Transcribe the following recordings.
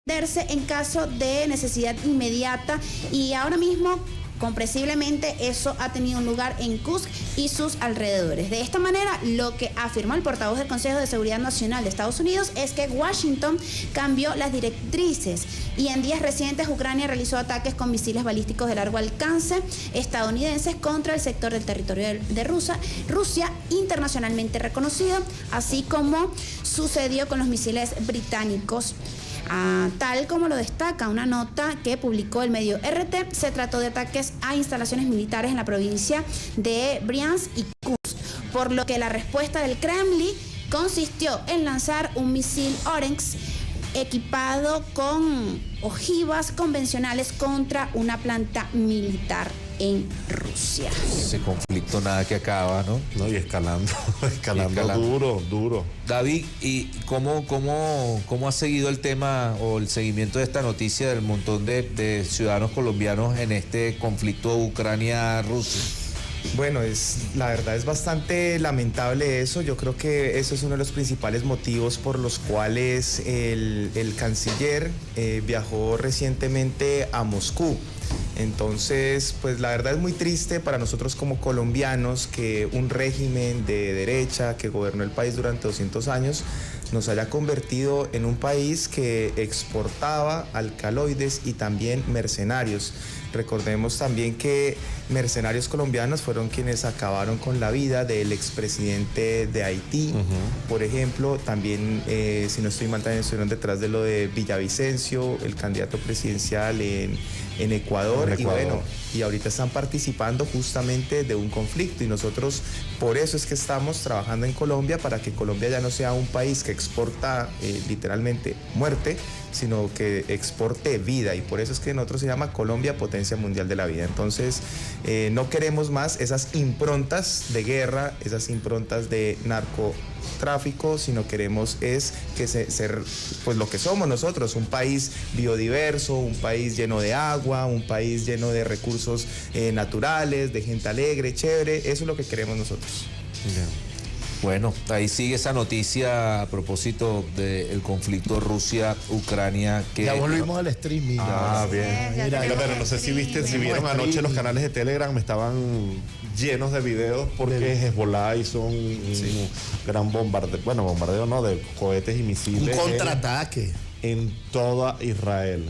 en caso de necesidad inmediata, y ahora mismo comprensiblemente eso ha tenido un lugar en Kursk y sus alrededores. De esta manera, lo que afirmó el portavoz del Consejo de Seguridad Nacional de Estados Unidos es que Washington cambió las directrices y en días recientes Ucrania realizó ataques con misiles balísticos de largo alcance estadounidenses contra el sector del territorio de Rusia internacionalmente reconocido, así como sucedió con los misiles británicos. Tal como lo destaca una nota que publicó el medio RT, se trató de ataques a instalaciones militares en la provincia de Briansk y Kursk, por lo que la respuesta del Kremlin consistió en lanzar un misil Oryx equipado con ojivas convencionales contra una planta militar en Rusia. Ese conflicto nada que acaba, ¿no? No, y escalando duro. David, ¿y cómo ha seguido el tema o el seguimiento de esta noticia del montón de ciudadanos colombianos en este conflicto Ucrania-Rusia? Bueno, la verdad es bastante lamentable eso. Yo creo que eso es uno de los principales motivos por los cuales el canciller viajó recientemente a Moscú. Entonces, pues la verdad es muy triste para nosotros como colombianos que un régimen de derecha que gobernó el país durante 200 años nos haya convertido en un país que exportaba alcaloides y también mercenarios. Recordemos también que mercenarios colombianos fueron quienes acabaron con la vida del expresidente de Haití, por ejemplo. También, si no estoy mal, también estuvieron detrás de lo de Villavicencio, el candidato presidencial en Ecuador. Y bueno, y ahorita están participando justamente de un conflicto, y nosotros por eso es que estamos trabajando en Colombia, para que Colombia ya no sea un país que exporta literalmente muerte, sino que exporte vida, y por eso es que nosotros se llama Colombia Potencia Mundial de la Vida. Entonces, no queremos más esas improntas de guerra, esas improntas de narcotráfico, sino queremos es que ser pues lo que somos nosotros, un país biodiverso, un país lleno de agua, un país lleno de recursos naturales, de gente alegre, chévere. Eso es lo que queremos nosotros. Yeah. Bueno, ahí sigue esa noticia a propósito del conflicto Rusia-Ucrania. Ya volvimos al streaming. Bien. Mira, pero no sé si vieron anoche los canales de Telegram, estaban llenos de videos porque Hezbollah hizo un gran bombardeo no, de cohetes y misiles. Un contraataque. En toda Israel,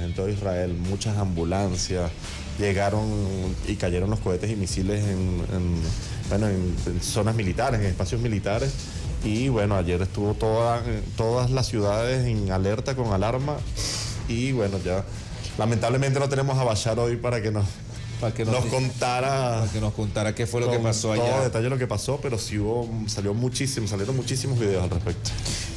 muchas ambulancias llegaron y cayeron los cohetes y misiles en zonas militares, en espacios militares. Y bueno, ayer estuvo todas las ciudades en alerta con alarma. Y bueno, ya lamentablemente no tenemos a Bashar hoy para que nos contara qué fue lo que pasó allá. Todo detalle lo que pasó, pero sí salieron muchísimos videos al respecto.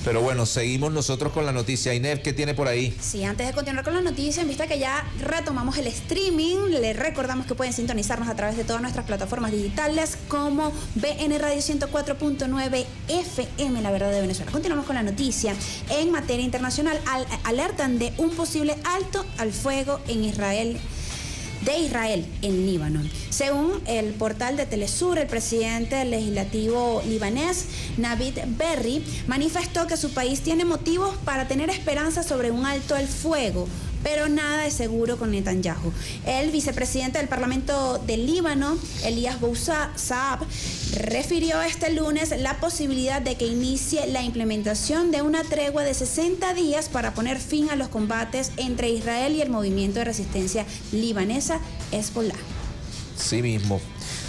Pero bueno, seguimos nosotros con la noticia. Inés, ¿qué tiene por ahí? Sí, antes de continuar con la noticia, en vista que ya retomamos el streaming, les recordamos que pueden sintonizarnos a través de todas nuestras plataformas digitales como BN Radio 104.9 FM, La Verdad de Venezuela. Continuamos con la noticia. En materia internacional, alertan de un posible alto al fuego en Israel en Líbano. Según el portal de Telesur, el presidente del legislativo libanés, Navid Berri, manifestó que su país tiene motivos para tener esperanza sobre un alto al fuego, pero nada es seguro con Netanyahu. El vicepresidente del Parlamento del Líbano, Elías Bou-Saab, refirió este lunes la posibilidad de que inicie la implementación de una tregua de 60 días para poner fin a los combates entre Israel y el movimiento de resistencia libanesa Hezbollah. Sí mismo.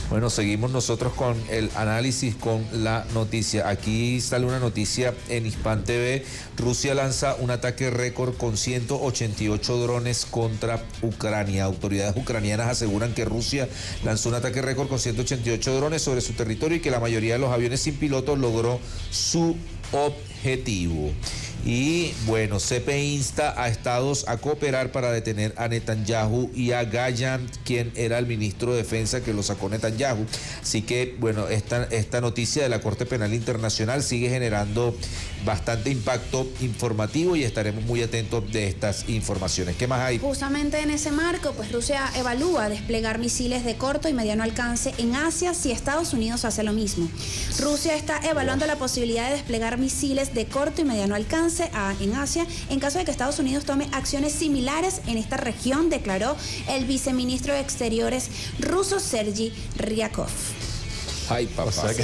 Bueno, seguimos nosotros con el análisis, con la noticia. Aquí sale una noticia en Hispan TV. Rusia lanza un ataque récord con 188 drones contra Ucrania. Autoridades ucranianas aseguran que Rusia lanzó un ataque récord con 188 drones sobre su territorio y que la mayoría de los aviones sin pilotos logró su objetivo. Y bueno, CPI insta a estados a cooperar para detener a Netanyahu y a Gallant, quien era el ministro de Defensa que lo sacó Netanyahu. Así que bueno, esta noticia de la Corte Penal Internacional sigue generando bastante impacto informativo y estaremos muy atentos de estas informaciones. ¿Qué más hay? Justamente en ese marco, pues Rusia evalúa desplegar misiles de corto y mediano alcance en Asia si Estados Unidos hace lo mismo. Rusia está evaluando la posibilidad de desplegar misiles de corto y mediano alcance en Asia en caso de que Estados Unidos tome acciones similares en esta región, declaró el viceministro de Exteriores ruso Sergei Ryabkov. Ay, papá. O sea que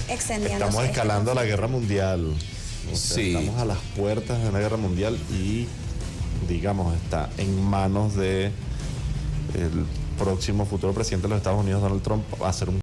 Extendiéndose estamos escalando la guerra mundial. O sea, Sí. estamos a las puertas de una guerra mundial y, digamos, está en manos de el próximo futuro presidente de los Estados Unidos, Donald Trump, va a hacer un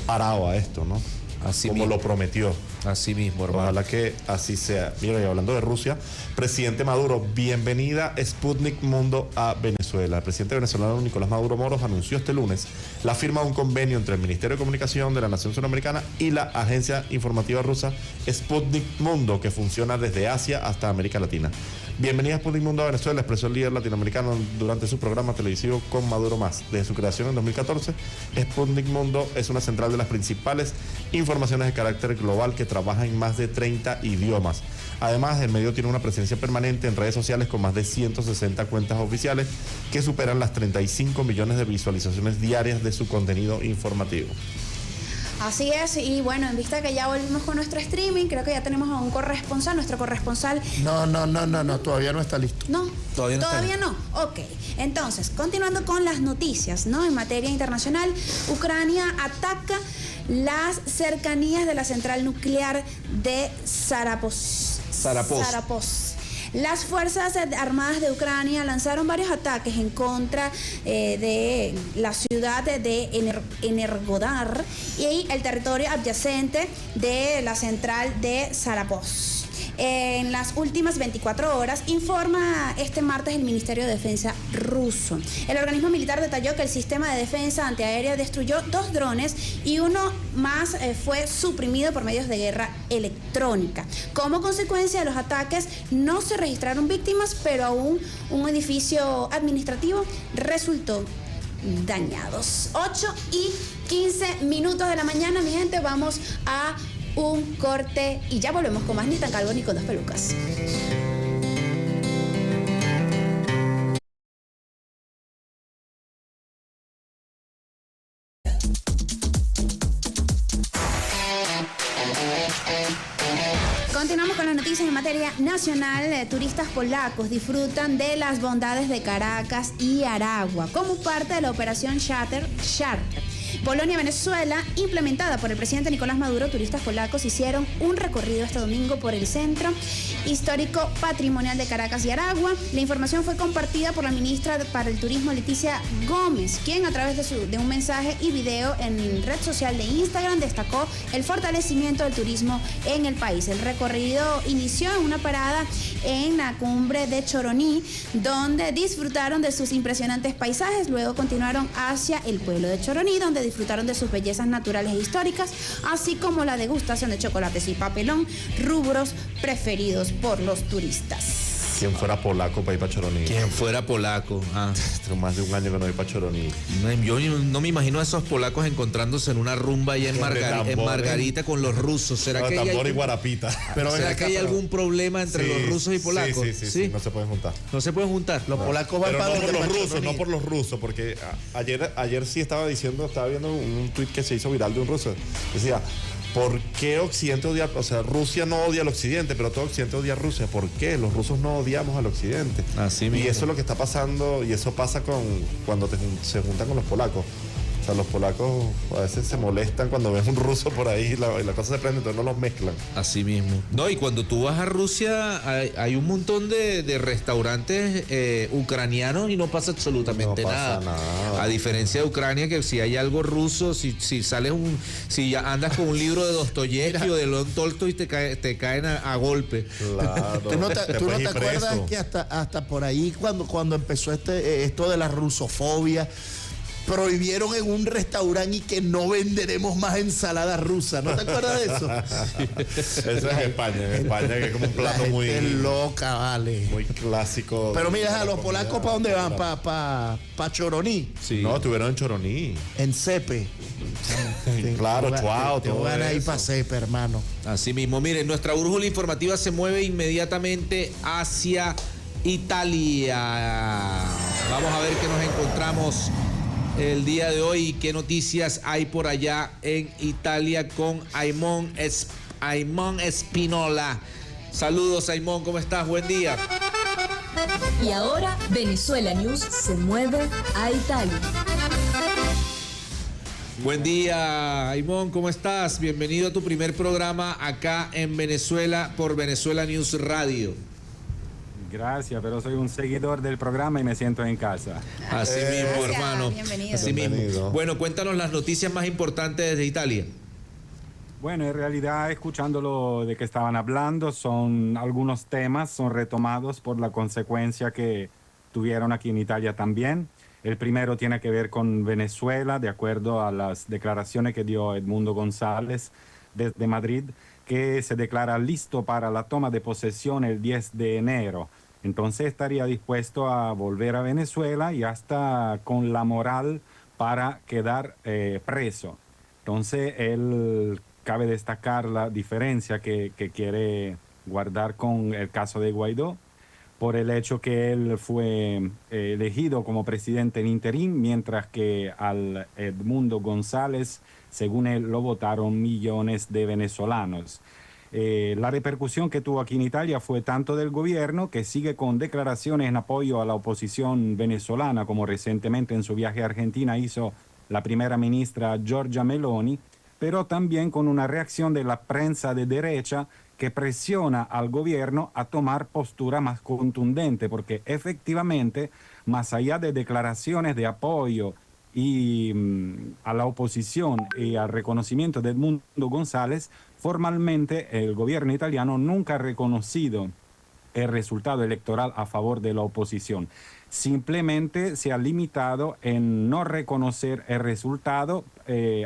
parado a esto, ¿no? Así como mismo. lo prometió. Así mismo, hermano. Ojalá que así sea. Mira, y hablando de Rusia, presidente Maduro, bienvenida Sputnik Mundo a Venezuela. El presidente venezolano Nicolás Maduro Moros anunció este lunes la firma de un convenio entre el Ministerio de Comunicación de la Nación Suramericana y la agencia informativa rusa Sputnik Mundo, que funciona desde Asia hasta América Latina. Bienvenida Sputnik Mundo a Venezuela, expresó el líder latinoamericano durante su programa televisivo Con Maduro Más. Desde su creación en 2014, Sputnik Mundo es una central de las principales informaciones de carácter global que trabaja en más de 30 idiomas. Además, el medio tiene una presencia permanente en redes sociales con más de 160 cuentas oficiales que superan las 35 millones de visualizaciones diarias de su contenido informativo. Así es, y bueno, en vista que ya volvimos con nuestro streaming, creo que ya tenemos a un corresponsal, nuestro corresponsal. No, todavía no está listo. No, Todavía no no. Ok, entonces, continuando con las noticias, ¿no? En materia internacional, Ucrania ataca las cercanías de la central nuclear de Sarapos. Las Fuerzas Armadas de Ucrania lanzaron varios ataques en contra de la ciudad de Energodar y el territorio adyacente de la central de Sarapos. En las últimas 24 horas, informa este martes el Ministerio de Defensa ruso. El organismo militar detalló que el sistema de defensa antiaérea destruyó 2 drones y uno más fue suprimido por medios de guerra electrónica. Como consecuencia de los ataques, no se registraron víctimas, pero aún un edificio administrativo resultó dañados. 8:15 de la mañana, mi gente, vamos a un corte y ya volvemos con más Ni tan calvo ni con 2 pelucas. Continuamos con las noticias en materia nacional. Turistas polacos disfrutan de las bondades de Caracas y Aragua como parte de la operación Charter. Polonia-Venezuela, implementada por el presidente Nicolás Maduro. Turistas polacos hicieron un recorrido este domingo por el Centro Histórico Patrimonial de Caracas y Aragua. La información fue compartida por la ministra para el Turismo, Leticia Gómez, quien a través de un mensaje y video en red social de Instagram destacó el fortalecimiento del turismo en el país. El recorrido inició en una parada en la cumbre de Choroní, donde disfrutaron de sus impresionantes paisajes. Luego continuaron hacia el pueblo de Choroní, donde disfrutaron de sus bellezas naturales e históricas, así como la degustación de chocolates y papelón, rubros preferidos por los turistas. ¿Quién fuera polaco para ir para Choroní? Quien fuera polaco. Tengo más de un año que no voy para Choroní. Yo no me imagino a esos polacos encontrándose en una rumba allá en tambores. Margarita con los rusos. ¿Será que tambor y hay, guarapita. Pero ven ¿será acá, que hay pero- algún problema entre los rusos y polacos? Sí, no se pueden juntar. No se pueden juntar. Los polacos van Pero para no por donde los para rusos, Choroní. no por los rusos, porque ayer sí estaba viendo un tuit que se hizo viral de un ruso. Decía, ¿por qué Occidente odia? O sea, Rusia no odia al Occidente, pero todo Occidente odia a Rusia. ¿Por qué? Los rusos no odiamos al Occidente. Así Y mismo. eso es lo que está pasando, y eso pasa cuando se juntan con los polacos. O sea, los polacos a veces se molestan cuando ven un ruso por ahí y la cosa se prende, entonces no los mezclan. Así mismo. No, y cuando tú vas a Rusia, hay un montón de restaurantes ucranianos y no pasa absolutamente No pasa nada. A diferencia de Ucrania, que si hay algo ruso, si ya andas con un libro de Dostoyevsky o de León Tolstoy, te caen a golpe. Claro. ¿Tú no te puedes ir acuerdas preso. que hasta por ahí cuando empezó esto de la rusofobia, prohibieron en un restaurante y que no venderemos más ensalada rusa? ¿No te acuerdas de eso? Eso es en España, que es como un plato La muy, gente loca, vale. muy clásico. Pero mira, de la los comida polacos, ¿para dónde van? árabe. Pa Choroní, Sí. No, estuvieron en Choroní. en Cepe. Claro, Chuao, Tengo todo ganas de ir eso. para Cepa, hermano. Así mismo, miren, nuestra brújula informativa se mueve inmediatamente hacia Italia. Vamos a ver qué nos encontramos el día de hoy y qué noticias hay por allá en Italia con Aimón Espinola. Saludos, Aimón, ¿cómo estás? Buen día. Y ahora Venezuela News se mueve a Italia. Buen día, Aimón, ¿cómo estás? Bienvenido a tu primer programa acá en Venezuela por Venezuela News Radio. Gracias, pero soy un seguidor del programa y me siento en casa. Así mismo, Gracias, hermano. bienvenido. Así Bienvenido. mismo. Bueno, cuéntanos las noticias más importantes desde Italia. Bueno, en realidad, escuchando lo de que estaban hablando, son algunos temas, son retomados por la consecuencia que tuvieron aquí en Italia también. El primero tiene que ver con Venezuela, de acuerdo a las declaraciones que dio Edmundo González desde Madrid, que se declara listo para la toma de posesión el 10 de enero. Entonces estaría dispuesto a volver a Venezuela y hasta con la moral para quedar preso. Entonces él cabe destacar la diferencia que quiere guardar con el caso de Guaidó, por el hecho que él fue elegido como presidente en interín, mientras que al Edmundo González, según él, lo votaron millones de venezolanos. La repercusión que tuvo aquí en Italia fue tanto del gobierno, que sigue con declaraciones en apoyo a la oposición venezolana, como recientemente en su viaje a Argentina hizo la primera ministra Giorgia Meloni, pero también con una reacción de la prensa de derecha que presiona al gobierno a tomar postura más contundente, porque efectivamente, más allá de declaraciones de apoyo y a la oposición y al reconocimiento de Edmundo González, formalmente el gobierno italiano nunca ha reconocido el resultado electoral a favor de la oposición. Simplemente se ha limitado en no reconocer el resultado,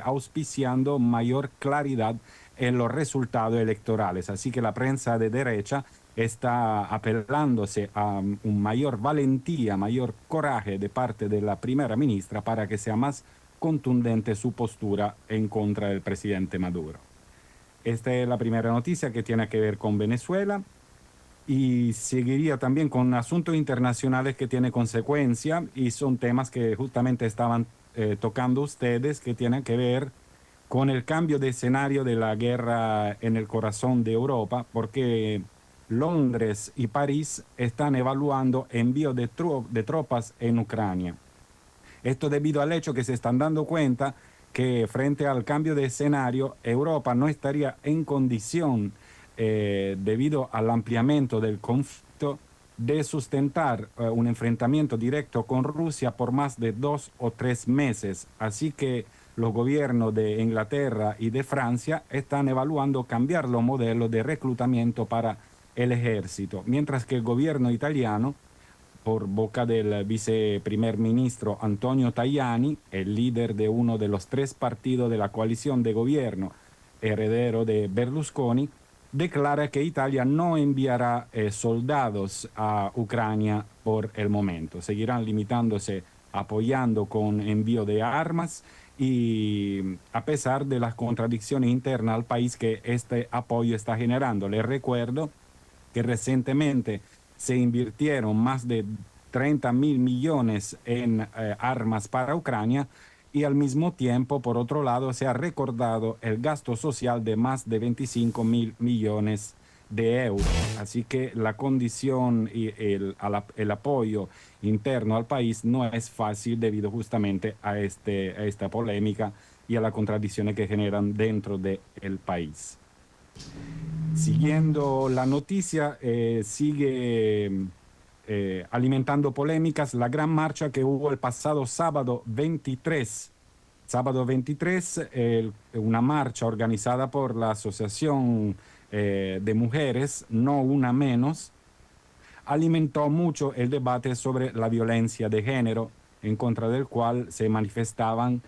auspiciando mayor claridad en los resultados electorales. Así que la prensa de derecha está apelándose a un mayor valentía, mayor coraje de parte de la primera ministra para que sea más contundente su postura en contra del presidente Maduro. Esta es la primera noticia que tiene que ver con Venezuela. Y seguiría también con asuntos internacionales que tienen consecuencia y son temas que justamente estaban tocando ustedes, que tienen que ver con el cambio de escenario de la guerra en el corazón de Europa, porque Londres y París están evaluando envío de tropas en Ucrania. Esto debido al hecho que se están dando cuenta que frente al cambio de escenario, Europa no estaría en condición debido al ampliamiento del conflicto, de sustentar un enfrentamiento directo con Rusia por más de 2 o 3 meses. Así que los gobiernos de Inglaterra y de Francia están evaluando cambiar los modelos de reclutamiento para el ejército, mientras que el gobierno italiano, por boca del viceprimer ministro Antonio Tajani, el líder de uno de los 3 partidos de la coalición de gobierno, heredero de Berlusconi, declara que Italia no enviará soldados a Ucrania por el momento. Seguirán limitándose, apoyando con envío de armas y a pesar de las contradicciones internas al país que este apoyo está generando. Les recuerdo que recientemente se invirtieron más de 30.000 millones en armas para Ucrania, y al mismo tiempo, por otro lado, se ha recordado el gasto social de más de 25.000 millones de euros. Así que la condición y el apoyo interno al país no es fácil debido justamente a esta polémica y a las contradicciones que generan dentro del país. Siguiendo la noticia, sigue alimentando polémicas la gran marcha que hubo el pasado sábado 23. Sábado 23, una marcha organizada por la Asociación de Mujeres, No Una Menos, alimentó mucho el debate sobre la violencia de género, en contra del cual se manifestaban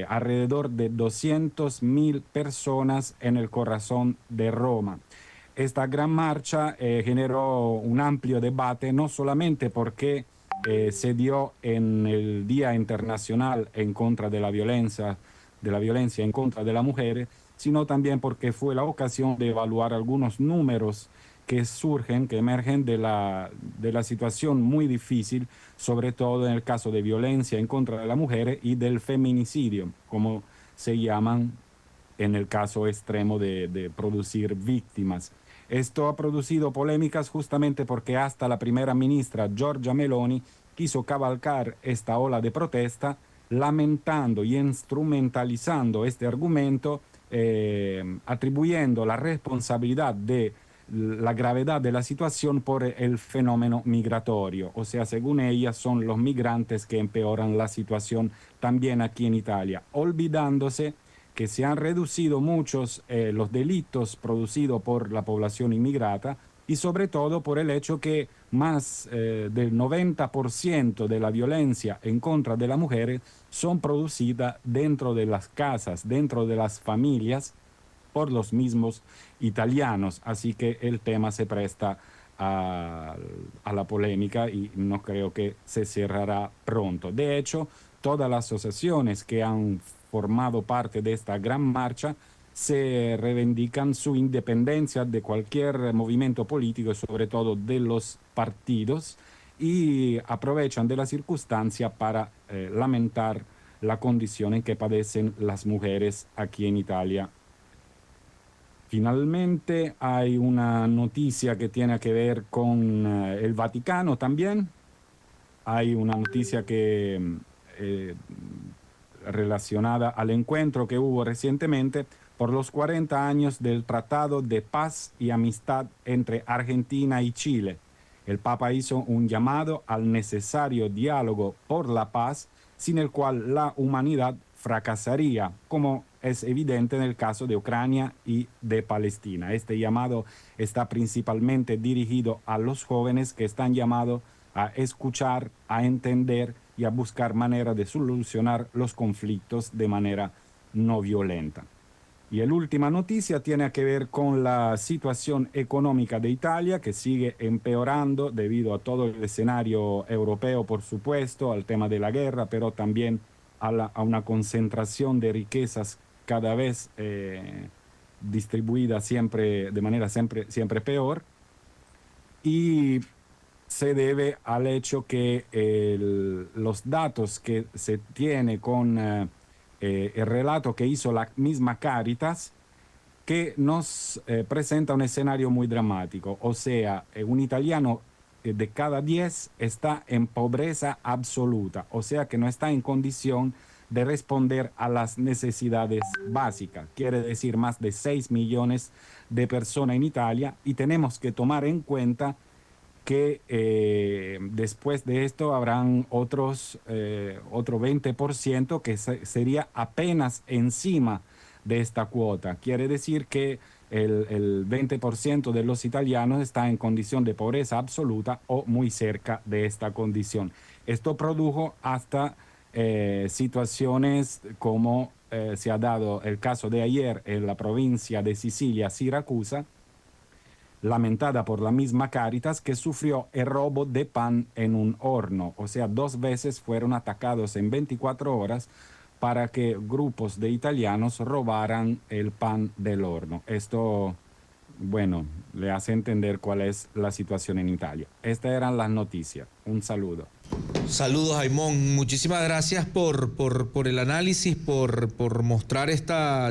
alrededor de 200.000 personas en el corazón de Roma. Esta gran marcha generó un amplio debate, no solamente porque se dio en el Día Internacional en contra de la violencia de la violencia en contra de la mujer, sino también porque fue la ocasión de evaluar algunos números que surgen, que emergen de la situación muy difícil, sobre todo en el caso de violencia en contra de la mujer y del feminicidio, como se llaman en el caso extremo de producir víctimas. Esto ha producido polémicas justamente porque hasta la primera ministra Giorgia Meloni quiso cabalgar esta ola de protesta, lamentando y instrumentalizando este argumento, atribuyendo la responsabilidad de la gravedad de la situación por el fenómeno migratorio. O sea, según ella, son los migrantes que empeoran la situación también aquí en Italia, olvidándose que se han reducido muchos los delitos producidos por la población inmigrata y sobre todo por el hecho que más del 90% de la violencia en contra de las mujeres son producidas dentro de las casas, dentro de las familias, por los mismos italianos. Así que el tema se presta a la polémica y no creo que se cerrará pronto. De hecho, todas las asociaciones que han formado parte de esta gran marcha se reivindican su independencia de cualquier movimiento político, sobre todo de los partidos, y aprovechan de la circunstancia para lamentar la condición en que padecen las mujeres aquí en Italia. Finalmente hay una noticia que tiene que ver con el Vaticano también. Hay una noticia que relacionada al encuentro que hubo recientemente por los 40 años del Tratado de Paz y Amistad entre Argentina y Chile. El Papa hizo un llamado al necesario diálogo por la paz, sin el cual la humanidad fracasaría, como es evidente en el caso de Ucrania y de Palestina. Este llamado está principalmente dirigido a los jóvenes que están llamados a escuchar, a entender y a buscar maneras de solucionar los conflictos de manera no violenta. Y la última noticia tiene que ver con la situación económica de Italia, que sigue empeorando debido a todo el escenario europeo, por supuesto, al tema de la guerra, pero también a una concentración de riquezas cada vez distribuida siempre de manera siempre peor. Y se debe al hecho que los datos que se tiene con el relato que hizo la misma Cáritas, que nos presenta un escenario muy dramático. O sea, un italiano de cada 10 está en pobreza absoluta, o sea que no está en condición de responder a las necesidades básicas. Quiere decir más de 6 millones de personas en Italia, y tenemos que tomar en cuenta que después de esto habrán otro 20% que sería apenas encima de esta cuota. Quiere decir que el 20% de los italianos está en condición de pobreza absoluta o muy cerca de esta condición. Esto produjo hasta situaciones como se ha dado el caso de ayer en la provincia de Sicilia, Siracusa, lamentada por la misma Cáritas, que sufrió el robo de pan en un horno. O sea, 2 veces fueron atacados en 24 horas para que grupos de italianos robaran el pan del horno. Esto, bueno, le hace entender cuál es la situación en Italia. Estas eran las noticias. Un saludo. Saludos, Aimón. Muchísimas gracias por el análisis, por mostrar esta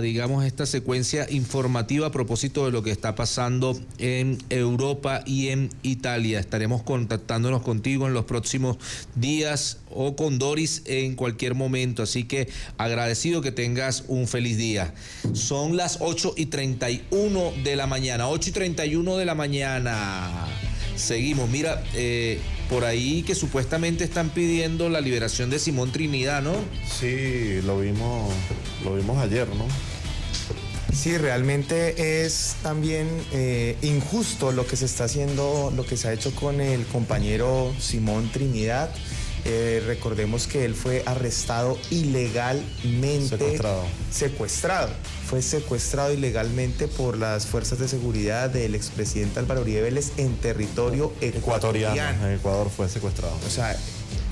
secuencia informativa a propósito de lo que está pasando en Europa y en Italia. Estaremos contactándonos contigo en los próximos días o con Doris en cualquier momento. Así que agradecido, que tengas un feliz día. Son las 8:31 de la mañana. 8:31 de la mañana. Seguimos. Mira, por ahí que supuestamente están pidiendo la liberación de Simón Trinidad, ¿no? Sí, lo vimos ayer, ¿no? Sí, realmente es también injusto lo que se está haciendo, lo que se ha hecho con el compañero Simón Trinidad. Recordemos que él fue arrestado ilegalmente. Fue secuestrado ilegalmente por las fuerzas de seguridad del expresidente Álvaro Uribe Vélez en territorio ecuatoriano. En Ecuador fue secuestrado. O sea,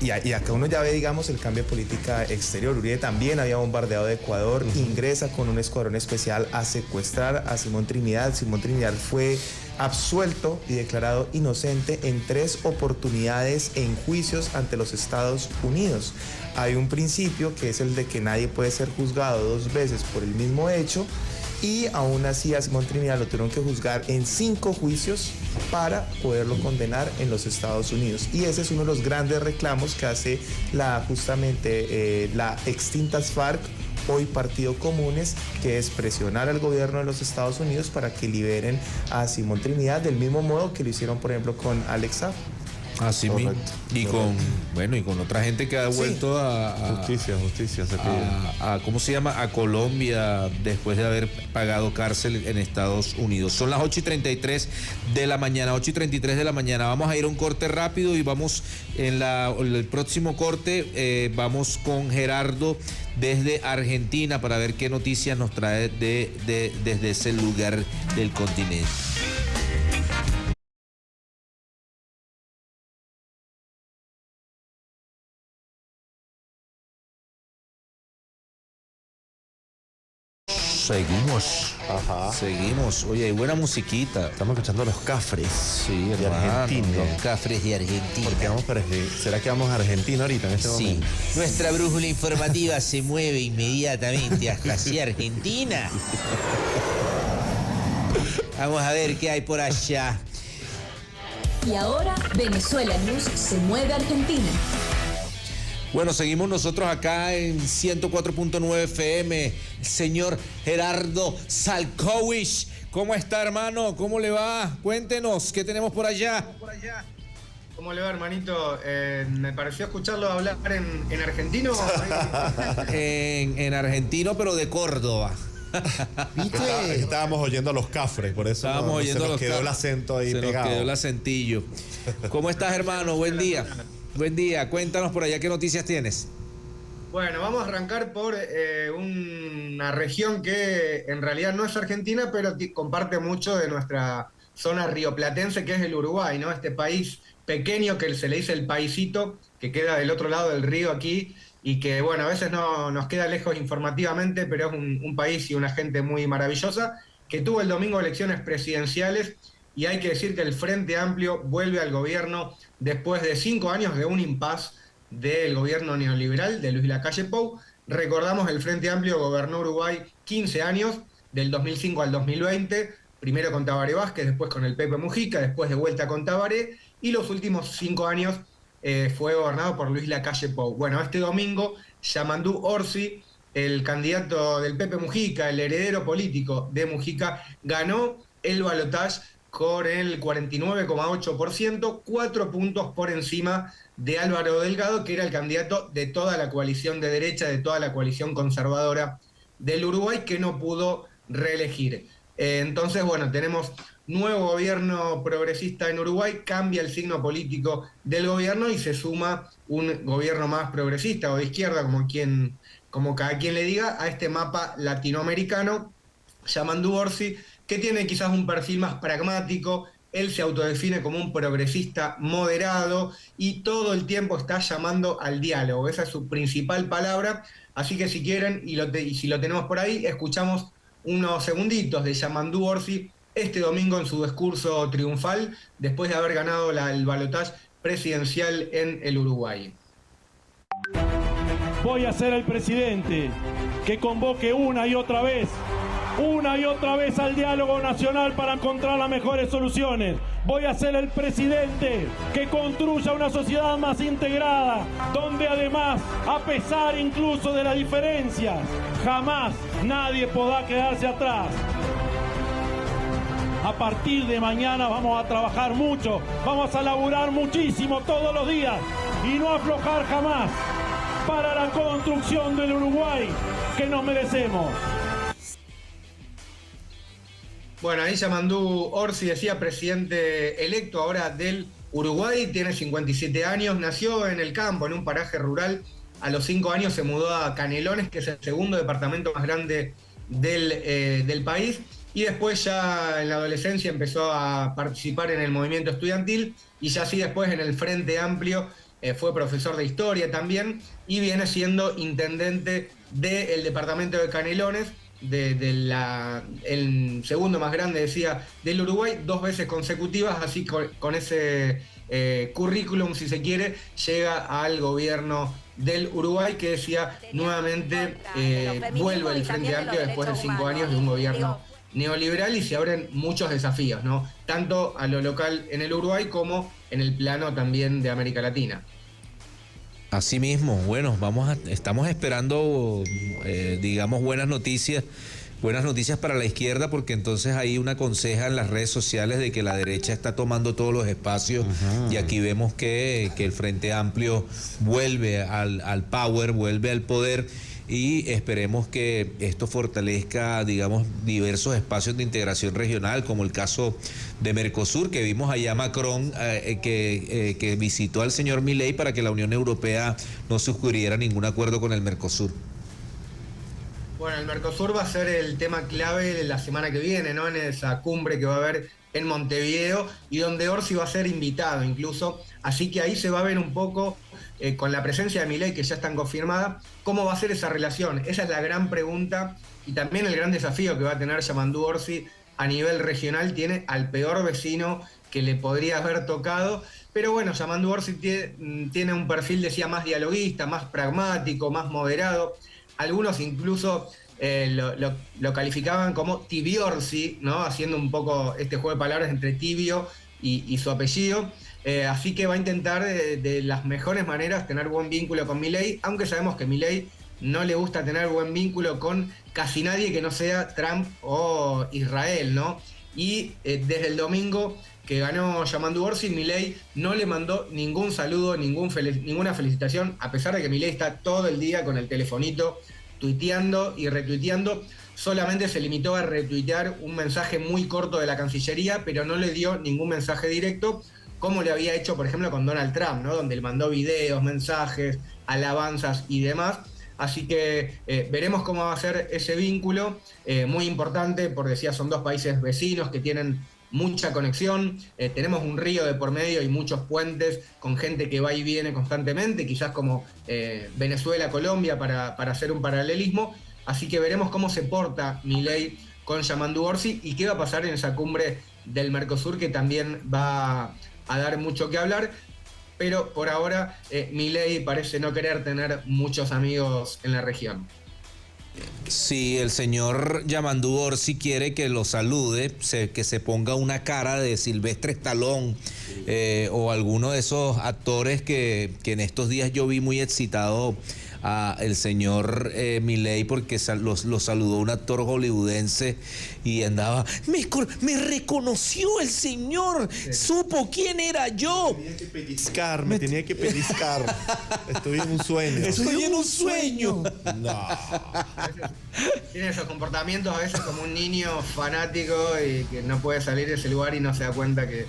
y acá uno ya ve, digamos, el cambio de política exterior. Uribe también había bombardeado de Ecuador, ingresa con un escuadrón especial a secuestrar a Simón Trinidad. Simón Trinidad fue absuelto y declarado inocente en 3 oportunidades en juicios ante los Estados Unidos. Hay un principio que es el de que nadie puede ser juzgado 2 veces por el mismo hecho, y aún así a Simón Trinidad lo tuvieron que juzgar en 5 juicios para poderlo condenar en los Estados Unidos. Y ese es uno de los grandes reclamos que hace justamente la extintas FARC, hoy Partido Comunes, que es presionar al gobierno de los Estados Unidos para que liberen a Simón Trinidad, del mismo modo que lo hicieron, por ejemplo, con Alex Saab. Así mismo. Y con otra gente que ha vuelto a justicia se pide. ¿Cómo se llama? A Colombia después de haber pagado cárcel en Estados Unidos. Son las 8:33 de la mañana, 8:33 de la mañana. Vamos a ir a un corte rápido y vamos el próximo corte, vamos con Gerardo desde Argentina para ver qué noticias nos trae desde ese lugar del continente. Seguimos. Oye, hay buena musiquita. Estamos escuchando los Cafres. Sí, de hermano, Argentina. los Cafres de Argentina. Porque ¿será que vamos a Argentina ahorita en este momento? Nuestra brújula informativa se mueve inmediatamente hacia Argentina. Vamos a ver qué hay por allá. Y ahora Venezuela News se mueve a Argentina. Bueno, seguimos nosotros acá en 104.9 FM. El señor Gerardo Salkowicz. ¿Cómo está, hermano? ¿Cómo le va? Cuéntenos, ¿qué tenemos por allá? ¿Cómo le va, hermanito? Me pareció escucharlo hablar en argentino. en argentino, pero de Córdoba. ¿Viste? Estábamos oyendo a los Cafres, por eso se nos quedó el acento ahí pegado. Se nos quedó el acentillo. ¿Cómo estás, hermano? Buen día. Buen día, cuéntanos por allá qué noticias tienes. Bueno, vamos a arrancar por una región que en realidad no es Argentina, pero comparte mucho de nuestra zona rioplatense, que es el Uruguay, ¿no? Este país pequeño que se le dice el paisito, que queda del otro lado del río aquí, y que, bueno, a veces no nos queda lejos informativamente, pero es un país y una gente muy maravillosa, que tuvo el domingo elecciones presidenciales, y hay que decir que el Frente Amplio vuelve al gobierno después de 5 años de un impas del gobierno neoliberal de Luis Lacalle Pou. Recordamos, el Frente Amplio gobernó Uruguay 15 años, del 2005 al 2020, primero con Tabaré Vázquez, después con el Pepe Mujica, después de vuelta con Tabaré, y los últimos 5 años fue gobernado por Luis Lacalle Pou. Bueno, este domingo, Yamandú Orsi, el candidato del Pepe Mujica, el heredero político de Mujica, ganó el balotaje con el 49,8%, 4 puntos por encima de Álvaro Delgado, que era el candidato de toda la coalición de derecha, de toda la coalición conservadora del Uruguay, que no pudo reelegir. Entonces, bueno, tenemos nuevo gobierno progresista en Uruguay, cambia el signo político del gobierno y se suma un gobierno más progresista o de izquierda, como cada quien le diga, a este mapa latinoamericano. Yamandú Orsi, que tiene quizás un perfil más pragmático, él se autodefine como un progresista moderado y todo el tiempo está llamando al diálogo, esa es su principal palabra, así que si quieren, y si lo tenemos por ahí, escuchamos unos segunditos de Yamandú Orsi este domingo en su discurso triunfal, después de haber ganado el balotaje presidencial en el Uruguay. Voy a ser el presidente que convoque una y otra vez al diálogo nacional para encontrar las mejores soluciones. Voy a ser el presidente que construya una sociedad más integrada, donde además, a pesar incluso de las diferencias, jamás nadie podrá quedarse atrás. A partir de mañana vamos a trabajar mucho, vamos a laburar muchísimo todos los días y no aflojar jamás para la construcción del Uruguay que nos merecemos. Bueno, ahí Yamandú Orsi, decía, presidente electo ahora del Uruguay, tiene 57 años, nació en el campo, en un paraje rural. A los 5 años se mudó a Canelones, que es el segundo departamento más grande del país, y después ya en la adolescencia empezó a participar en el movimiento estudiantil y ya así después en el Frente Amplio fue profesor de historia también y viene siendo intendente del departamento de Canelones, el segundo más grande, decía, del Uruguay, 2 veces consecutivas, así con ese currículum, si se quiere, llega al gobierno del Uruguay, que decía nuevamente vuelve el Frente Amplio después de 5 años de un gobierno neoliberal y se abren muchos desafíos, ¿no? Tanto a lo local en el Uruguay como en el plano también de América Latina. Así mismo, bueno, estamos esperando, digamos, buenas noticias para la izquierda, porque entonces hay una conseja en las redes sociales de que la derecha está tomando todos los espacios. Ajá. Y aquí vemos que el Frente Amplio vuelve al power, vuelve al poder, y esperemos que esto fortalezca, digamos, diversos espacios de integración regional, como el caso de Mercosur, que vimos allá Macron que visitó al señor Milei para que la Unión Europea no suscribiera ningún acuerdo con el Mercosur. Bueno, el Mercosur va a ser el tema clave la semana que viene, ¿no? En esa cumbre que va a haber en Montevideo y donde Orsi va a ser invitado incluso. Así que ahí se va a ver un poco, con la presencia de Milei, que ya están confirmada, cómo va a ser esa relación. Esa es la gran pregunta y también el gran desafío que va a tener Yamandú Orsi a nivel regional. Tiene al peor vecino que le podría haber tocado. Pero bueno, Yamandú Orsi tiene un perfil, decía, más dialoguista, más pragmático, más moderado. Algunos incluso lo calificaban como Tibiorsi, ¿no? Haciendo un poco este juego de palabras entre tibio y su apellido. Así que va a intentar de las mejores maneras tener buen vínculo con Milei, aunque sabemos que Milei no le gusta tener buen vínculo con casi nadie que no sea Trump o Israel, ¿no? Y desde el domingo que ganó Yamandú Orsi, Milei no le mandó ningún saludo, ninguna felicitación, a pesar de que Milei está todo el día con el telefonito tuiteando y retuiteando. Solamente se limitó a retuitear un mensaje muy corto de la Cancillería, pero no le dio ningún mensaje directo, como le había hecho, por ejemplo, con Donald Trump, ¿no? Donde le mandó videos, mensajes, alabanzas y demás. Así que veremos cómo va a ser ese vínculo, muy importante, porque decía, son 2 países vecinos que tienen mucha conexión, tenemos un río de por medio y muchos puentes con gente que va y viene constantemente, quizás como Venezuela, Colombia, para hacer un paralelismo. Así que veremos cómo se porta Milei con Yamandú Orsi y qué va a pasar en esa cumbre del Mercosur, que también va a dar mucho que hablar. Pero por ahora Milei parece no querer tener muchos amigos en la región. Si el señor Yamandú Orsi quiere que lo salude, que se ponga una cara de Silvestre Stallone o alguno de esos actores que en estos días yo vi muy excitado a el señor Milei, porque lo saludó un actor hollywoodense y andaba, me reconoció el señor, sí. Supo quién era yo. Me tenía que pellizcar. Estoy en un sueño. Estoy en un sueño. No. Tiene esos comportamientos a veces como un niño fanático y que no puede salir de ese lugar y no se da cuenta que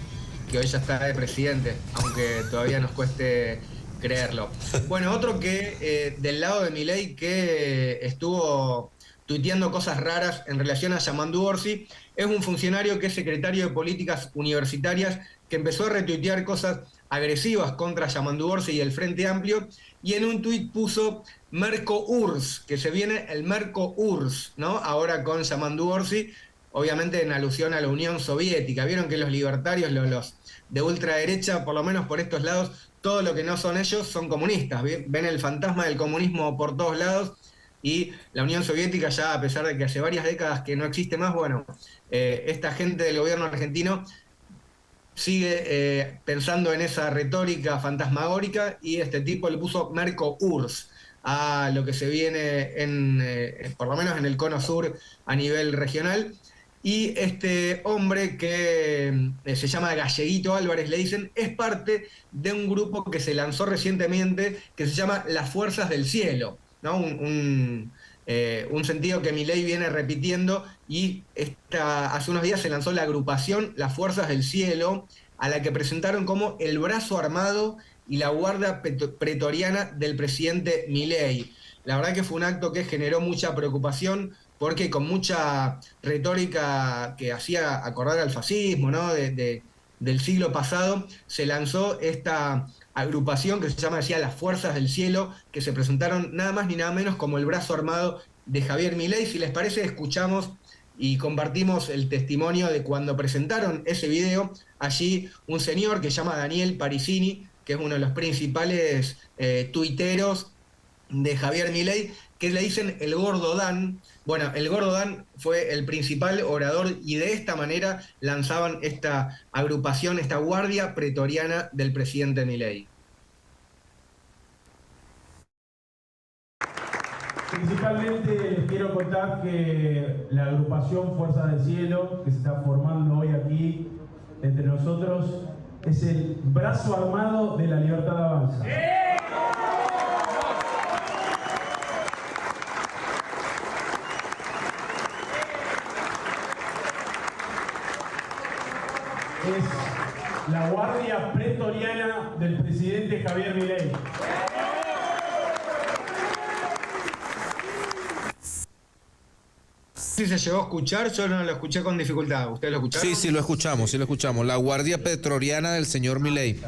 hoy ya está de presidente, aunque todavía nos cueste creerlo. Bueno, otro que del lado de Milei que estuvo tuiteando cosas raras en relación a Yamandú Orsi es un funcionario que es secretario de Políticas Universitarias, que empezó a retuitear cosas agresivas contra Yamandú Orsi y el Frente Amplio, y en un tuit puso Merco-URSS, que se viene el Merco-URSS, ¿no? Ahora con Yamandú Orsi, obviamente en alusión a la Unión Soviética. Vieron que los libertarios, los de ultraderecha, por lo menos por estos lados, todo lo que no son ellos son comunistas. Ven el fantasma del comunismo por todos lados, y la Unión Soviética ya, a pesar de que hace varias décadas que no existe más, bueno, esta gente del gobierno argentino sigue pensando en esa retórica fantasmagórica, y este tipo le puso Merco-URSS a lo que se viene por lo menos en el cono sur a nivel regional. Y este hombre que se llama Galleguito Álvarez, le dicen, es parte de un grupo que se lanzó recientemente que se llama Las Fuerzas del Cielo, ¿no? Un sentido que Milei viene repitiendo, y hace unos días se lanzó la agrupación Las Fuerzas del Cielo, a la que presentaron como el brazo armado y la guardia pretoriana del presidente Milei. La verdad que fue un acto que generó mucha preocupación, porque con mucha retórica que hacía acordar al fascismo, ¿no? De del siglo pasado, se lanzó esta agrupación que se llama, decía, las Fuerzas del Cielo, que se presentaron nada más ni nada menos como el brazo armado de Javier Milei. Si les parece, escuchamos y compartimos el testimonio de cuando presentaron ese video. Allí un señor que se llama Daniel Parisini, que es uno de los principales tuiteros de Javier Milei, que le dicen el Gordo Dan. Bueno, el Gordo Dan fue el principal orador y de esta manera lanzaban esta agrupación, esta guardia pretoriana del presidente Milei. Principalmente les quiero contar que la agrupación Fuerzas del Cielo, que se está formando hoy aquí entre nosotros, es el brazo armado de la Libertad Avanza. Es la guardia pretoriana del presidente Javier Milei. Si se llegó a escuchar, yo no lo escuché con dificultad. ¿Ustedes lo escucharon? Sí, lo escuchamos. La guardia pretoriana del señor Milei.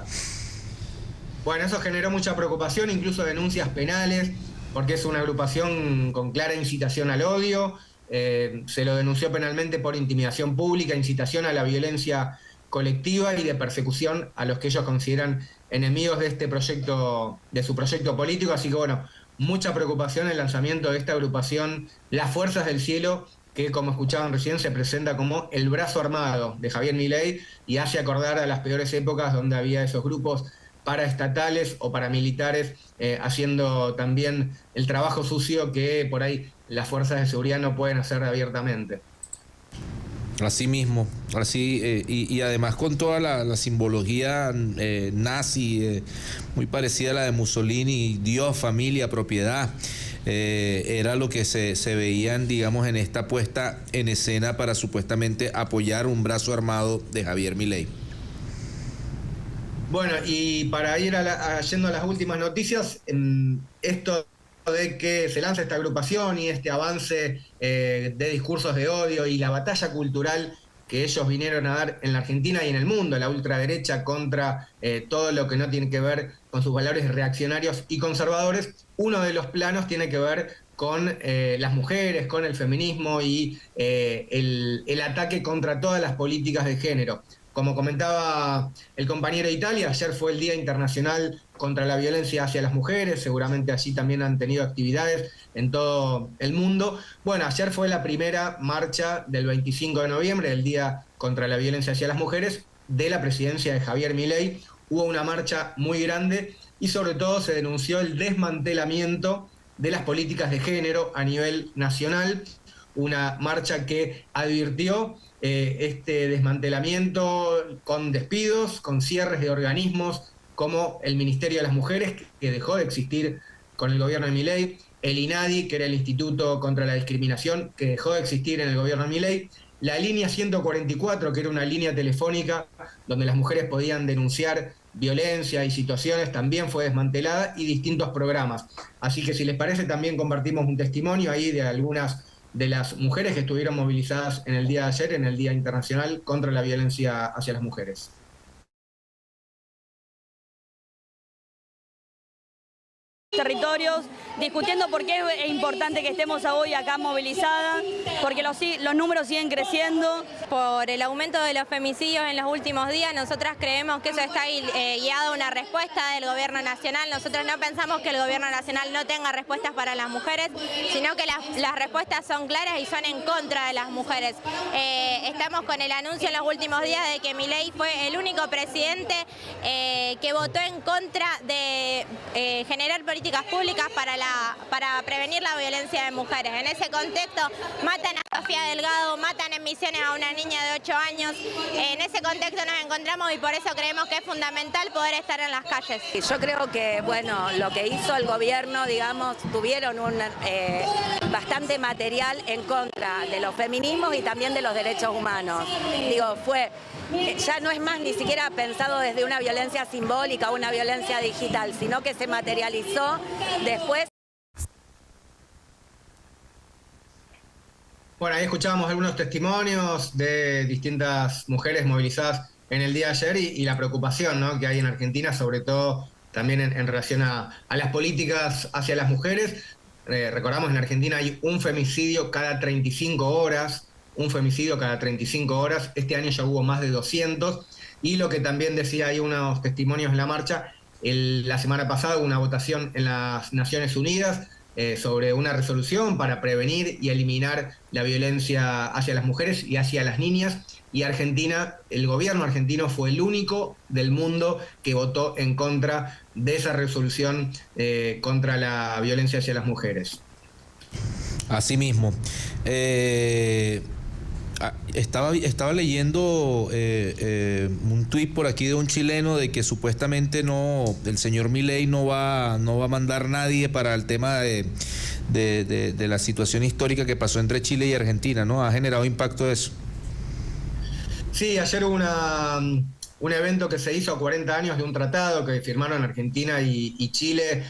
Bueno, eso generó mucha preocupación, incluso denuncias penales, porque es una agrupación con clara incitación al odio. Se lo denunció penalmente por intimidación pública, incitación a la violencia colectiva y de persecución a los que ellos consideran enemigos de este proyecto, de su proyecto político. Así que bueno, mucha preocupación en el lanzamiento de esta agrupación, las Fuerzas del Cielo, que como escuchaban recién se presenta como el brazo armado de Javier Milei y hace acordar a las peores épocas donde había esos grupos paraestatales o paramilitares haciendo también el trabajo sucio que por ahí las fuerzas de seguridad no pueden hacer abiertamente. Así mismo, y además con toda la simbología nazi, muy parecida a la de Mussolini, Dios, familia, propiedad, era lo que se veían, digamos, en esta puesta en escena para supuestamente apoyar un brazo armado de Javier Milei. Bueno, y para ir yendo a las últimas noticias, esto de que se lanza esta agrupación y este avance de discursos de odio y la batalla cultural que ellos vinieron a dar en la Argentina y en el mundo, la ultraderecha contra todo lo que no tiene que ver con sus valores reaccionarios y conservadores, uno de los planos tiene que ver con las mujeres, con el feminismo y el ataque contra todas las políticas de género. Como comentaba el compañero de Italia, ayer fue el Día Internacional contra la Violencia hacia las Mujeres, seguramente allí también han tenido actividades en todo el mundo. Bueno, ayer fue la primera marcha del 25 de noviembre, el Día contra la Violencia hacia las Mujeres, de la presidencia de Javier Milei. Hubo una marcha muy grande y sobre todo se denunció el desmantelamiento de las políticas de género a nivel nacional, una marcha que advirtió este desmantelamiento con despidos, con cierres de organismos como el Ministerio de las Mujeres, que dejó de existir con el gobierno de Milei, el INADI, que era el Instituto contra la Discriminación, que dejó de existir en el gobierno de Milei, la línea 144, que era una línea telefónica donde las mujeres podían denunciar violencia y situaciones, también fue desmantelada, y distintos programas. Así que si les parece, también compartimos un testimonio ahí de algunas de las mujeres que estuvieron movilizadas en el día de ayer, en el Día Internacional contra la Violencia hacia las Mujeres. Territorios, discutiendo por qué es importante que estemos hoy acá movilizadas, porque los números siguen creciendo. Por el aumento de los femicidios en los últimos días, nosotras creemos que eso está guiado a una respuesta del gobierno nacional. Nosotros no pensamos que el gobierno nacional no tenga respuestas para las mujeres, sino que las respuestas son claras y son en contra de las mujeres. Estamos con el anuncio en los últimos días de que Milei fue el único presidente que votó en contra de generar políticas públicas para prevenir la violencia de mujeres. En ese contexto matan a Sofía Delgado, matan en Misiones a una niña de 8 años. En ese contexto nos encontramos y por eso creemos que es fundamental poder estar en las calles. Yo creo que, bueno, lo que hizo el gobierno, digamos, tuvieron bastante material en contra de los feminismos y también de los derechos humanos. Digo, ya no es más ni siquiera pensado desde una violencia simbólica o una violencia digital, sino que se materializó después. Bueno, ahí escuchábamos algunos testimonios de distintas mujeres movilizadas en el día de ayer y la preocupación, ¿no?, que hay en Argentina, sobre todo también en relación a las políticas hacia las mujeres. Recordamos, en Argentina hay un femicidio cada 35 horas, este año ya hubo más de 200, y lo que también decía, hay unos testimonios en la marcha, la semana pasada hubo una votación en las Naciones Unidas sobre una resolución para prevenir y eliminar la violencia hacia las mujeres y hacia las niñas, y Argentina, el gobierno argentino fue el único del mundo que votó en contra de esa resolución contra la violencia hacia las mujeres. Así mismo. Estaba leyendo un tuit por aquí de un chileno de que supuestamente el señor Milei no va a mandar nadie para el tema de la situación histórica que pasó entre Chile y Argentina, ¿no? ¿Ha generado impacto eso? Sí, ayer hubo un evento que se hizo a 40 años de un tratado que firmaron Argentina y Chile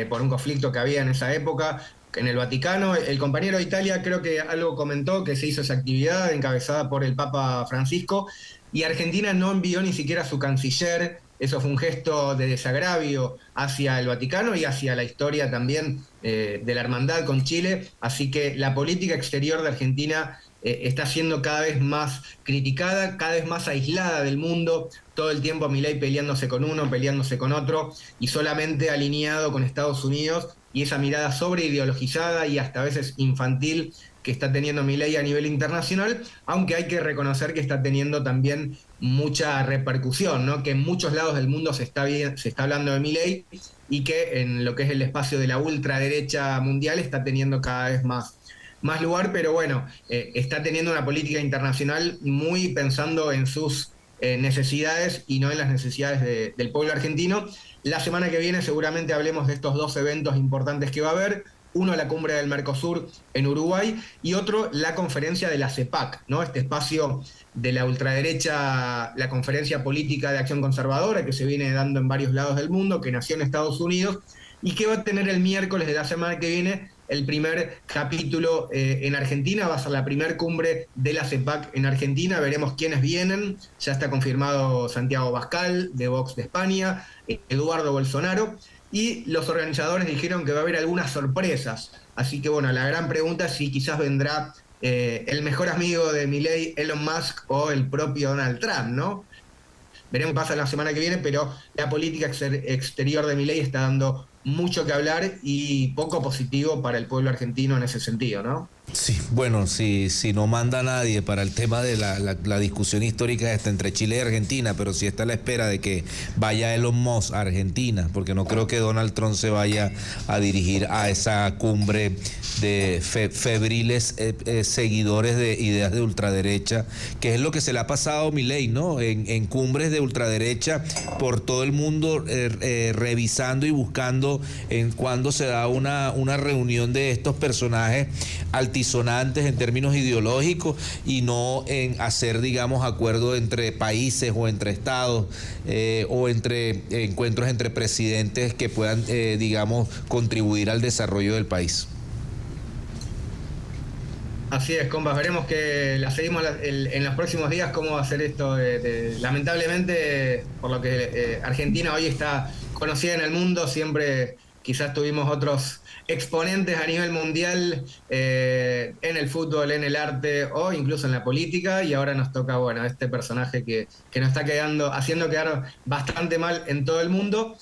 por un conflicto que había en esa época en el Vaticano. El compañero de Italia creo que algo comentó, que se hizo esa actividad encabezada por el Papa Francisco, y Argentina no envió ni siquiera a su canciller. Eso fue un gesto de desagravio hacia el Vaticano y hacia la historia también de la hermandad con Chile. Así que la política exterior de Argentina está siendo cada vez más criticada, cada vez más aislada del mundo, todo el tiempo Milei peleándose con uno, peleándose con otro, y solamente alineado con Estados Unidos, y esa mirada sobreideologizada y hasta a veces infantil que está teniendo Milei a nivel internacional, aunque hay que reconocer que está teniendo también mucha repercusión, ¿no?, que en muchos lados del mundo se está hablando de Milei, y que en lo que es el espacio de la ultraderecha mundial está teniendo cada vez más lugar, pero bueno, está teniendo una política internacional muy pensando en sus necesidades y no en las necesidades del pueblo argentino. La semana que viene seguramente hablemos de estos dos eventos importantes que va a haber. Uno, la cumbre del Mercosur en Uruguay, y otro, la conferencia de la CEPAC, ¿no?, este espacio de la ultraderecha, la conferencia política de acción conservadora que se viene dando en varios lados del mundo, que nació en Estados Unidos y que va a tener el miércoles de la semana que viene el primer capítulo en Argentina. Va a ser la primer cumbre de la CEPAC en Argentina. Veremos quiénes vienen. Ya está confirmado Santiago Abascal, de Vox de España, Eduardo Bolsonaro, y los organizadores dijeron que va a haber algunas sorpresas. Así que bueno, la gran pregunta es si quizás vendrá el mejor amigo de Milei, Elon Musk, o el propio Donald Trump, ¿no? Veremos qué pasa la semana que viene, pero la política exterior de Milei está dando mucho que hablar y poco positivo para el pueblo argentino en ese sentido, ¿no? Sí, bueno, si no manda nadie para el tema de la discusión histórica entre Chile y Argentina, pero sí está a la espera de que vaya Elon Musk a Argentina, porque no creo que Donald Trump se vaya a dirigir a esa cumbre de febriles seguidores de ideas de ultraderecha, que es lo que se le ha pasado a Milei, ¿no? En cumbres de ultraderecha por todo el mundo, revisando y buscando en cuándo se da una reunión de estos personajes altisonantes en términos ideológicos, y no en hacer, digamos, acuerdos entre países o entre estados o entre encuentros entre presidentes que puedan, digamos, contribuir al desarrollo del país. Así es, compas, veremos que la seguimos en los próximos días cómo va a ser esto. Lamentablemente, por lo que Argentina hoy está conocida en el mundo, siempre quizás tuvimos otros exponentes a nivel mundial en el fútbol, en el arte o incluso en la política, y ahora nos toca, bueno, este personaje que nos está haciendo quedar bastante mal en todo el mundo.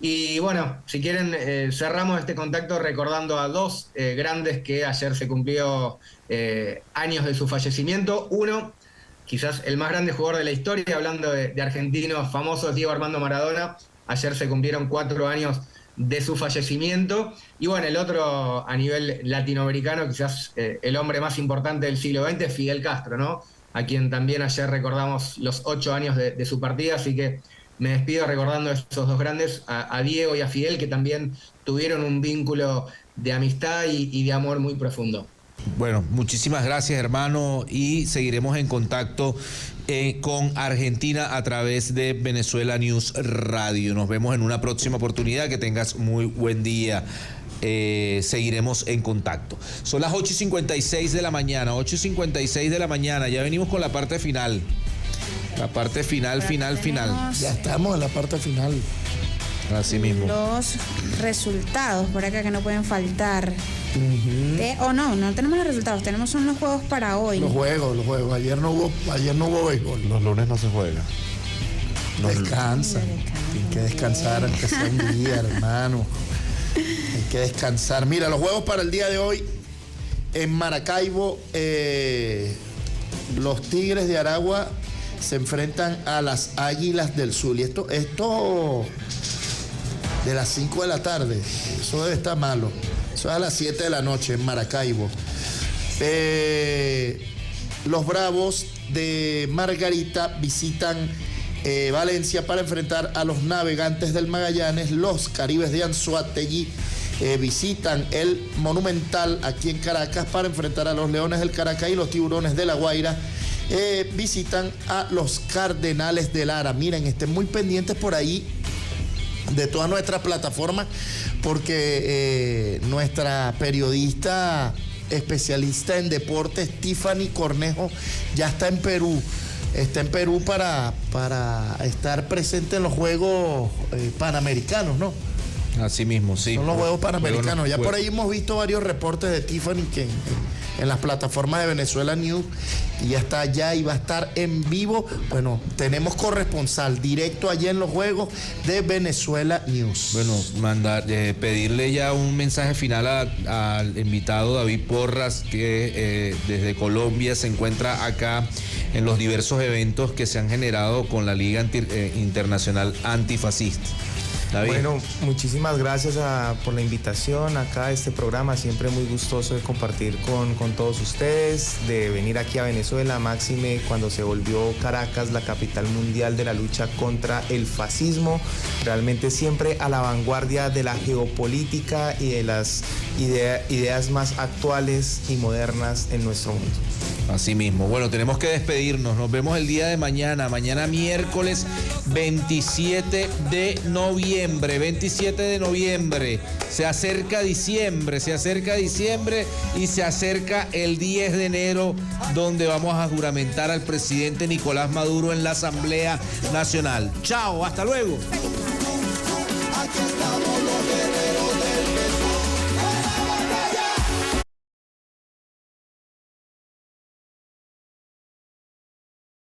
Y bueno, si quieren, cerramos este contacto recordando a dos grandes que ayer se cumplió años de su fallecimiento. Uno, quizás el más grande jugador de la historia, hablando de argentinos famosos, Diego Armando Maradona. Ayer se cumplieron 4 años de su fallecimiento. Y bueno, el otro a nivel latinoamericano, quizás el hombre más importante del siglo XX, Fidel Castro, ¿no?, a quien también ayer recordamos los 8 años de su partida. Así que me despido recordando a esos dos grandes, a Diego y a Fidel, que también tuvieron un vínculo de amistad y de amor muy profundo. Bueno, muchísimas gracias, hermano, y seguiremos en contacto con Argentina a través de Venezuela News Radio. Nos vemos en una próxima oportunidad. Que tengas muy buen día. Seguiremos en contacto. Son las 8:56 de la mañana, 8:56 de la mañana. Ya venimos con la parte final. La parte final. Ya estamos en la parte final. Así mismo. Los resultados por acá que no pueden faltar. No tenemos los resultados, son los juegos para hoy. Los juegos. Ayer no hubo béisbol. Los lunes no se juega. Descansa. Hay que descansar, aunque sea un día, hermano. Hay que descansar. Mira, los juegos para el día de hoy en Maracaibo, los Tigres de Aragua se enfrentan a las Águilas del Zulia. Esto de las 5 de la tarde, eso debe estar malo. Eso es a las 7 de la noche en Maracaibo. Los Bravos de Margarita visitan Valencia para enfrentar a los Navegantes del Magallanes. Los Caribes de Anzoátegui visitan el Monumental aquí en Caracas para enfrentar a los Leones del Caracas, y los Tiburones de La Guaira visitan a los Cardenales de Lara. Miren, estén muy pendientes por ahí de todas nuestras plataformas, porque nuestra periodista especialista en deportes, Tiffany Cornejo, ya está en Perú. Está en Perú para estar presente en los Juegos Panamericanos, ¿no? Así mismo, sí. Son los Juegos Panamericanos. Ya por ahí hemos visto varios reportes de Tiffany que en las plataformas de Venezuela News, y ya está allá y va a estar en vivo. Bueno, tenemos corresponsal directo allá en los Juegos de Venezuela News. Bueno, pedirle ya un mensaje final al invitado David Porras, que desde Colombia se encuentra acá en los diversos eventos que se han generado con la Liga Internacional Antifascista. David. Bueno, muchísimas gracias por la invitación acá a este programa. Siempre muy gustoso de compartir con todos ustedes, de venir aquí a Venezuela, máxime cuando se volvió Caracas la capital mundial de la lucha contra el fascismo. Realmente siempre a la vanguardia de la geopolítica y de las ideas más actuales y modernas en nuestro mundo. Así mismo. Bueno, tenemos que despedirnos. Nos vemos el día de mañana miércoles 27 de noviembre. 27 de noviembre. Se acerca diciembre y se acerca el 10 de enero, donde vamos a juramentar al presidente Nicolás Maduro en la Asamblea Nacional. Chao, hasta luego. Aquí estamos.